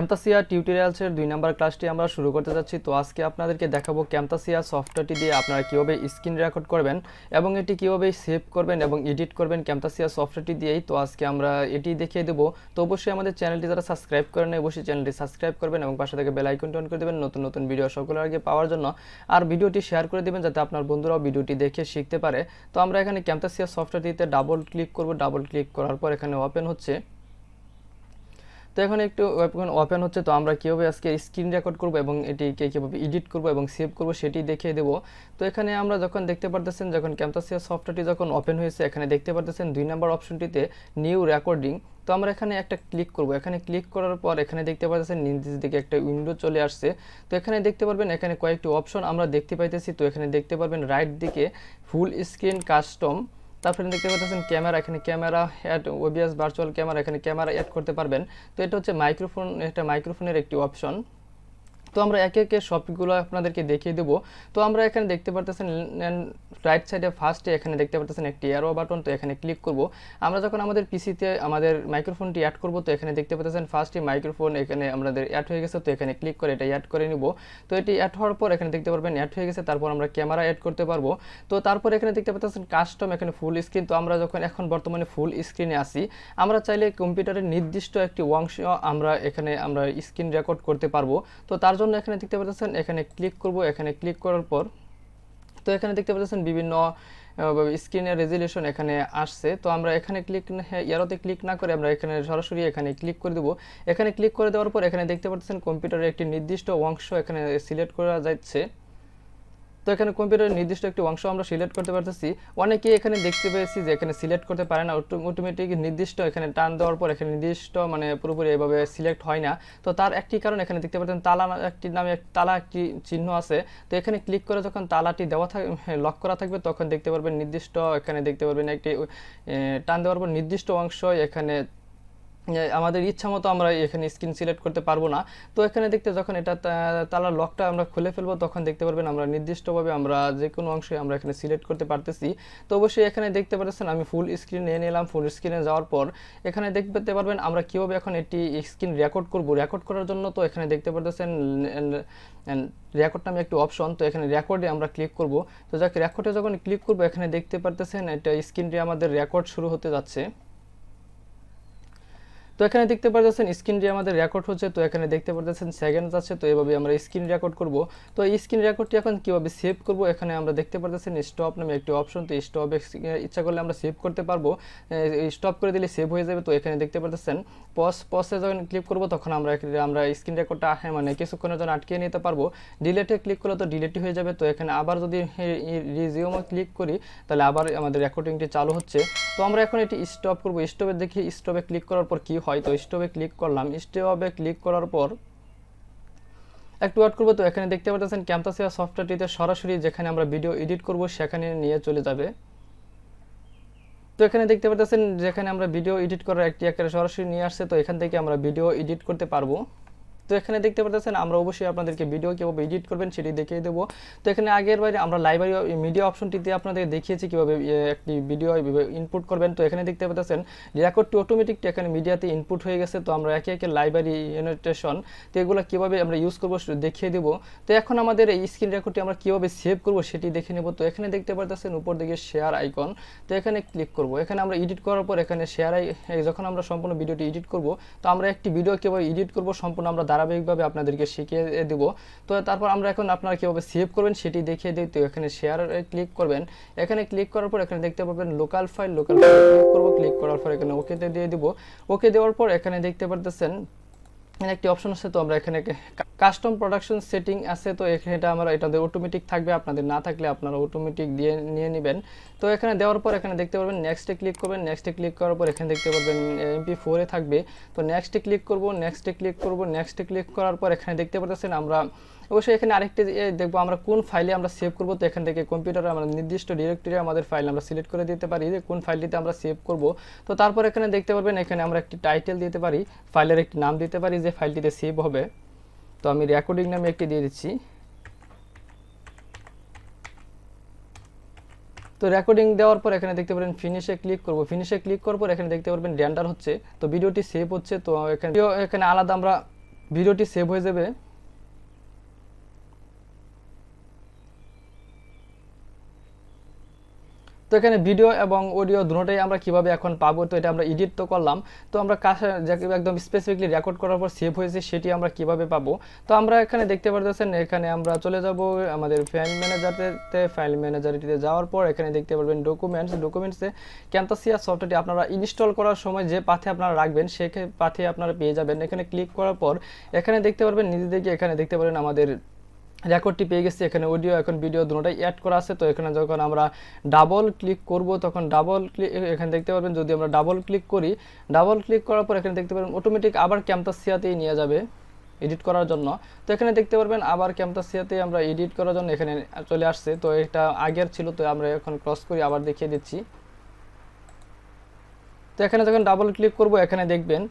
camtasia টিউটোরিয়ালসের 2 number ক্লাসটি আমরা শুরু করতে যাচ্ছি। তো আজকে আপনাদেরকে দেখাবো camtasia সফটওয়্যারটি দিয়ে আপনারা কিভাবে স্ক্রিন রেকর্ড করবেন এবং এটি কিভাবে সেভ করবেন এবং এডিট করবেন camtasia সফটওয়্যারটি দিয়েই। তো আজকে আমরা এটি দেখিয়ে দেব। তো অবশ্যই আমাদের চ্যানেলটি যারা সাবস্ক্রাইব করেন অবশ্যই চ্যানেলটি সাবস্ক্রাইব করবেন এবং পাশে থেকে বেল আইকনটি অন করে দিবেন নতুন নতুন ভিডিও সকলের আগে পাওয়ার জন্য। আর ভিডিওটি শেয়ার করে দিবেন যাতে আপনার বন্ধুরাও ভিডিওটি দেখে শিখতে পারে। তো আমরা এখানে camtasia সফটওয়্যারটিতে ডাবল ক্লিক করব। ডাবল ক্লিক করার পর এখানে ওপেন হচ্ছে। তো এখন একটু ওপেন হচ্ছে। তো আমরা কীভাবে আজকে স্ক্রিন রেকর্ড করব এবং এটিকে কীভাবে এডিট করব এবং সেভ করব সেটি দেখিয়ে দেব। তো এখানে আমরা যখন দেখতে পারতেছেন যখন camtasia সফটওয়্যারটি যখন ওপেন হয়েছে এখানে দেখতে পারতেছেন 2 নম্বর অপশনটিতে নিউ রেকর্ডিং। তো আমরা এখানে একটা ক্লিক করব। এখানে ক্লিক করার পর এখানে দেখতে পাচ্ছেন নিচের দিকে একটা উইন্ডো চলে আসছে। তো এখানে দেখতে পারবেন এখানে কয়েকটি অপশন আমরা দেখতে পাইতেছি। তো এখানে দেখতে পারবেন রাইট দিকে ফুল স্ক্রিন কাস্টম, তারপরে দেখতে পাচ্ছেন ক্যামেরা, এখানে camera add OBS virtual camera, এখানে ক্যামেরা অ্যাড করতে পারবেন। তো এটা হচ্ছে মাইক্রোফোন, এটা মাইক্রোফোনের একটি অপশন। তো আমরা একে একে সবগুলো আপনাদেরকে দেখিয়ে দেবো। তো আমরা এখানে দেখতে পারতেছেন রাইট সাইডে ফার্স্টে এখানে দেখতে পারতেছেন একটি অ্যারো বাটন। তো এখানে ক্লিক করব। আমরা যখন আমাদের পিসিতে আমাদের মাইক্রোফোনটি অ্যাড করব তো এখানে দেখতে পাচ্ছেন ফার্স্টে মাইক্রোফোন এখানে আমাদের অ্যাড হয়ে গেছে। তো এখানে ক্লিক করে এটা অ্যাড করে নিব। তো এটি অ্যাড হওয়ার পর এখানে দেখতে পারবেন অ্যাড হয়ে গেছে। তারপর আমরা ক্যামেরা অ্যাড করতে পারবো। তো তারপর এখানে দেখতে পাচ্ছেন কাস্টম, এখানে ফুল স্ক্রিন। তো আমরা যখন এখন বর্তমানে ফুল স্ক্রিনে আসি, আমরা চাইলে কম্পিউটারের নির্দিষ্ট একটি অংশ আমরা এখানে আমরা স্ক্রিন রেকর্ড করতে পারবো। তো তার জন্য এখানে দেখতে পাচ্ছেন এখানে ক্লিক করব। এখানে ক্লিক করার পর তো এখানে দেখতে পাচ্ছেন বিভিন্ন স্ক্রিনের রেজুলেশন এখানে আসছে। তো আমরা এখানে ক্লিক এরোতে ক্লিক না করে আমরা এখানে সরাসরি এখানে ক্লিক করে দেব। এখানে ক্লিক করে দেওয়ার পর এখানে দেখতে পাচ্ছেন কম্পিউটারের একটি নির্দিষ্ট অংশ এখানে সিলেক্ট করা যাচ্ছে। তো এখানে কম্পিউটারের নির্দিষ্ট একটি অংশ আমরা সিলেক্ট করতে পারতেছি। অনেকে এখানে দেখতে পেয়েছি যে এখানে সিলেক্ট করতে পারে না, অটোমেটিক নির্দিষ্ট এখানে টান দেওয়ার পর এখানে নির্দিষ্ট মানে পুরোপুরি এভাবে সিলেক্ট হয় না। তো তার একটি কারণ এখানে দেখতে পাচ্ছেন তালা একটি নামে তালা একটি চিহ্ন আছে। তো এখানে ক্লিক করে যখন তালাটি দেওয়া লক করা থাকবে তখন দেখতে পারবেন নির্দিষ্ট এখানে দেখতে পারবেন একটি টান দেওয়ার পর নির্দিষ্ট অংশ এখানে আমাদের ইচ্ছা মতো আমরা এখানে স্ক্রিন সিলেক্ট করতে পারবো না। তো এখানে দেখতে যখন এটা তালার লকটা আমরা খুলে ফেলবো তখন দেখতে পারবেন আমরা নির্দিষ্টভাবে আমরা যে কোনো অংশে আমরা এখানে সিলেক্ট করতে পারতেছি। তো অবশ্যই এখানে দেখতে পাচ্ছেন আমি ফুল স্ক্রিন নিয়ে নিলাম। ফুল স্ক্রিনে যাওয়ার পর এখানে দেখতে পারবেন আমরা কীভাবে এখন এটি স্ক্রিন রেকর্ড করব। রেকর্ড করার জন্য তো এখানে দেখতে পাচ্ছেন রেকর্ড নামে একটি অপশন। তো এখানে রেকর্ডে আমরা ক্লিক করব। তো যাকে রেকর্ডে যখন ক্লিক করব এখানে দেখতে পারতেছেন এটা স্ক্রিনটি আমাদের রেকর্ড শুরু হতে যাচ্ছে। তো এখানে দেখতে পাচ্ছেন স্ক্রিনটি আমাদের রেকর্ড হচ্ছে। তো এখানে দেখতে পাচ্ছেন সেকেন্ড আছে। তো এইভাবে আমরা স্ক্রিন রেকর্ড করব। তো এই স্ক্রিন রেকর্ডটি এখন কিভাবে সেভ করব এখানে আমরা দেখতে পাচ্ছেন স্টপ নামে একটি অপশন। তো স্টপে ইচ্ছা করলে আমরা সেভ করতে পারবো, স্টপ করে দিলে সেভ হয়ে যাবে। তো এখানে দেখতে পাচ্ছেন পজে যখন ক্লিক করব তখন আমরা স্ক্রিন রেকর্ডটা মানে কিছুক্ষণের জন্য আটকে নিতে পারবো। ডিলেটে ক্লিক করলে তো ডিলেটই হয়ে যাবে। তো এখানে আবার যদি রিজিউমে ক্লিক করি তাহলে আবার আমাদের রেকর্ডিংটি চালু হচ্ছে। তো আমরা এখন এটি স্টপ করব। স্টপে দেখি স্টপে ক্লিক করার পর কি হয়। তো স্টপে ক্লিক করলাম। স্টপে ক্লিক করার পর একটু ওয়েট করব। তো এখানে দেখতে পাচ্ছেন camtasia সফটওয়্যারটিতে সরাসরি যেখানে আমরা ভিডিও এডিট করব সেখানে নিয়ে চলে যাবে। তো এখানে দেখতে পাচ্ছেন যেখানে আমরা ভিডিও এডিট করার একটি একেবারে সরাসরি নিয়ে আসছে। তো এখান থেকে আমরা ভিডিও এডিট করতে পারবো। তো এখানে দেখতে পাচ্ছেন আমরা অবশ্যই আপনাদেরকে ভিডিও কীভাবে এডিট করবেন সেটি দেখিয়ে দেবো। তো এখানে আগের বাইরে আমরা লাইব্রেরি মিডিয়া অপশনটিতে আপনাদের দেখিয়েছি কীভাবে একটি ভিডিও ইনপুট করবেন। তো এখানে দেখতে পাচ্ছেন রেকর্ড টু অটোমেটিক এখানে মিডিয়াতে ইনপুট হয়ে গেছে। তো আমরা একে একে লাইব্রেরি ইনোটেশন তো এগুলো কীভাবে আমরা ইউজ করবো দেখিয়ে দেবো। তো এখন আমাদের এই স্ক্রিন রেকর্ডটি আমরা কীভাবে সেভ করবো সেটি দেখে নেব। তো এখানে দেখতে পাচ্ছেন উপর দিকে শেয়ার আইকন। তো এখানে ক্লিক করব। এখানে আমরা এডিট করার পর এখানে শেয়ার যখন আমরা সম্পূর্ণ ভিডিওটি এডিট করব তো আমরা একটি ভিডিও কীভাবে এডিট করবো সম্পূর্ণ আমরা ধারাবাহিকভাবে আপনাদেরকে শিখিয়ে দেব। তো তারপর আমরা এখন আপনারা কীভাবে সেভ করবেন সেটি দেখিয়ে দিই। তো এখানে শেয়ার ক্লিক করবেন। এখানে ক্লিক করার পর এখানে দেখতে পাবেন লোকাল ফাইল ক্লিক করব। ক্লিক করার পর এখানে ওকেতে দিয়ে দিব। ওকে দেওয়ার পর এখানে দেখতে পাচ্ছেন একটি অপশন আছে। তো আমরা এখানে কাস্টম প্রোডাকশন সেটিং আছে। তো এখানে এটা আমরা এটাদের অটোমেটিক থাকবে, আপনাদের না থাকলে আপনারা অটোমেটিক দিয়ে নিয়ে নেবেন। তো এখানে দেওয়ার পর এখানে দেখতে পারবেন নেক্সটে ক্লিক করবেন। নেক্সটে ক্লিক করার পর এখানে দেখতে পারবেন MP4 এ থাকবে। তো নেক্সটে ক্লিক করব। নেক্সটে ক্লিক করব। নেক্সটে ক্লিক করার পর এখানে দেখতে পাচ্ছেন আমরা অবশ্যই এখানে আরেকটি দেখবো আমরা কোন ফাইলে আমরা সেভ করব। তো এখান থেকে কম্পিউটারে আমরা নির্দিষ্ট ডিরেক্টরি আমাদের ফাইল আমরা সিলেক্ট করে দিতে পারি যে কোন ফাইলটিতে আমরা সেভ করব। তো তারপর এখানে দেখতে পারবেন এখানে আমরা একটি টাইটেল দিতে পারি, ফাইলের একটি নাম দিতে পারি যে ফাইলটিতে সেভ হবে। তো আমি রেকর্ডিং নামে একটি দিয়ে দিচ্ছি। তো রেকর্ডিং দেওয়ার পর এখানে দেখতে পারেন ফিনিশে ক্লিক করব। ফিনিশে ক্লিক করার পর এখানে দেখতে পারবেন রেন্ডার হচ্ছে। তো ভিডিওটি সেভ হচ্ছে। তো এখানে আলাদা আমরা ভিডিওটি সেভ হয়ে যাবে। তো এখানে ভিডিও এবং অডিও দুটোটাই আমরা কিভাবে এখন পাবো, তো এটা আমরা এডিট তো করলাম, তো আমরা কাছে একদম স্পেসিফিকলি রেকর্ড করার পর সেভ হয়েছে সেটি আমরা কিভাবে পাবো। তো আমরা এখানে দেখতে পারতেছেন, এখানে আমরা চলে যাব আমাদের ফাইল ম্যানেজারতে। ফাইল ম্যানেজারটিতে যাওয়ার পর এখানে দেখতে পারবেন ডকুমেন্টসে ক্যামতাসিয়া সফটওয়্যারটি আপনারা ইনস্টল করার সময় যে পাথে আপনারা রাখবেন সেই পাথে আপনারা পেয়ে যাবেন। এখানে ক্লিক করার পর এখানে দেখতে পারবেন নিজে থেকে, এখানে দেখতে পারেন আমাদের রেকর্ডটি পেয়ে গেছি। এখানে অডিও এখন ভিডিও দুটোটাই অ্যাড করা আছে। তো এখানে যখন আমরা ডাবল ক্লিক করব তখন ডাবল ক্লিক এখানে দেখতে পারবেন, যদি আমরা ডাবল ক্লিক করি, ডাবল ক্লিক করার পর এখানে দেখতে পারবেন অটোমেটিক আবার ক্যামতাসিয়াতেই নিয়ে যাবে এডিট করার জন্য। তো এখানে দেখতে পারবেন আবার ক্যামতাসিয়াতে আমরা এডিট করার জন্য এখানে চলে আসছে। তো এটা আগের ছিল, তো আমরা এখন ক্রস করি আবার দেখিয়ে দিচ্ছি। তো এখানে যখন ডাবল ক্লিক করব এখানে দেখবেন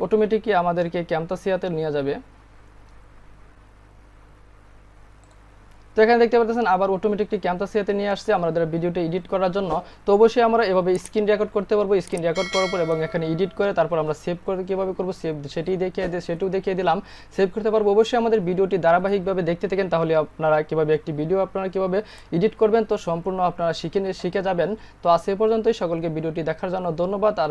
অটোমেটিকই আমাদেরকে ক্যামতাসিয়াতে নিয়ে যাবে। তো এখানে দেখতে পাচ্ছেন আবার অটোমেটিকলি ক্যামতাসিয়াতে নিয়ে আসছে আমাদের ভিডিওটা এডিট করার জন্য। তো অবশ্যই আমরা এভাবে স্ক্রিন রেকর্ড করতে পারবো। স্ক্রিন রেকর্ড করার পর এবং এখানে এডিট করে তারপর আমরা সেভ করে কীভাবে করবো সেটাও দেখিয়ে দিলাম। সেভ করতে পারবো। অবশ্যই আমাদের ভিডিওটি ধারাবাহিকভাবে দেখতে থাকেন, তাহলে আপনারা কীভাবে একটি ভিডিও আপনারা কীভাবে এডিট করবেন তো সম্পূর্ণ আপনারা শিখে যাবেন। তো আজ এ পর্যন্তই, সকলকে ভিডিওটি দেখার জন্য ধন্যবাদ। আর